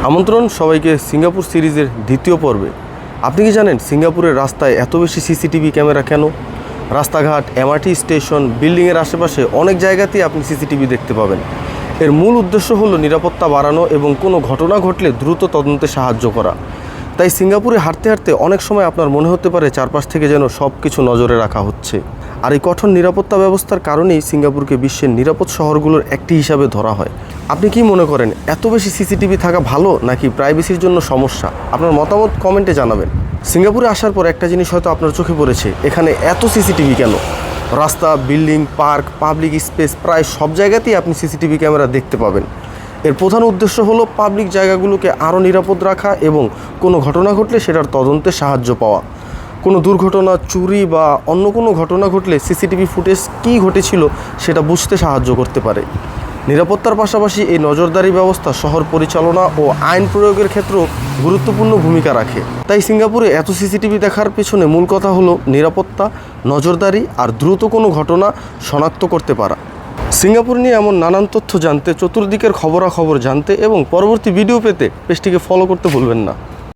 আমন্ত্রণ সবাইকে সিঙ্গাপুর সিরিজের দ্বিতীয় পর্বে। আপনি কি জানেন সিঙ্গাপুরের রাস্তায় এত বেশি সিসিটিভি ক্যামেরা কেন? রাস্তাঘাট, এমআরটি স্টেশন, বিল্ডিংয়ের আশেপাশে অনেক জায়গাতেই আপনি সিসিটিভি দেখতে পাবেন। এর মূল উদ্দেশ্য হলো নিরাপত্তা বাড়ানো এবং কোনো ঘটনা ঘটলে দ্রুত তদন্তে সাহায্য করা। তাই সিঙ্গাপুরে হাঁটতে হাঁটতে অনেক সময় আপনার মনে হতে পারে চারপাশ থেকে যেন সব কিছু নজরে রাখা হচ্ছে। আর এই কঠোর নিরাপত্তা ব্যবস্থার কারণেই সিঙ্গাপুরকে বিশ্বের নিরাপদ শহরগুলোর একটি হিসাবে ধরা হয়। আপনি কি মনে করেন এত বেশি সিসিটিভি থাকা ভালো নাকি প্রাইভেসির জন্য সমস্যা? আপনার মতামত কমেন্টে জানাবেন। সিঙ্গাপুরে আসার পর একটা জিনিস হয়তো আপনার চোখে পড়েছে, এখানে এত সিসিটিভি কেন? রাস্তা, বিল্ডিং, পার্ক, পাবলিক স্পেস প্রায় সব জায়গাতেই আপনি সিসিটিভি ক্যামেরা দেখতে পাবেন। এর প্রধান উদ্দেশ্য হলো পাবলিক জায়গাগুলোকে আরও নিরাপদ রাখা এবং কোনো ঘটনা ঘটলে সেটার তদন্তে সাহায্য পাওয়া। কোনো দুর্ঘটনা, চুরি বা অন্য কোনো ঘটনা ঘটলে সিসিটিভি ফুটেজ কী ঘটেছিল সেটা বুঝতে সাহায্য করতে পারে। নিরাপত্তার পাশাপাশি এই নজরদারি ব্যবস্থা শহর পরিচালনা ও আইন প্রয়োগের ক্ষেত্রেও গুরুত্বপূর্ণ ভূমিকা রাখে। তাই সিঙ্গাপুরে এত সিসিটিভি দেখার পেছনে মূল কথা হলো নিরাপত্তা, নজরদারি আর দ্রুত কোনো ঘটনা শনাক্ত করতে পারা। সিঙ্গাপুর নিয়ে এমন নানান তথ্য জানতে, চতুর্দিকের খবরাখবর জানতে এবং পরবর্তী ভিডিও পেতে পেজটিকে ফলো করতে ভুলবেন না।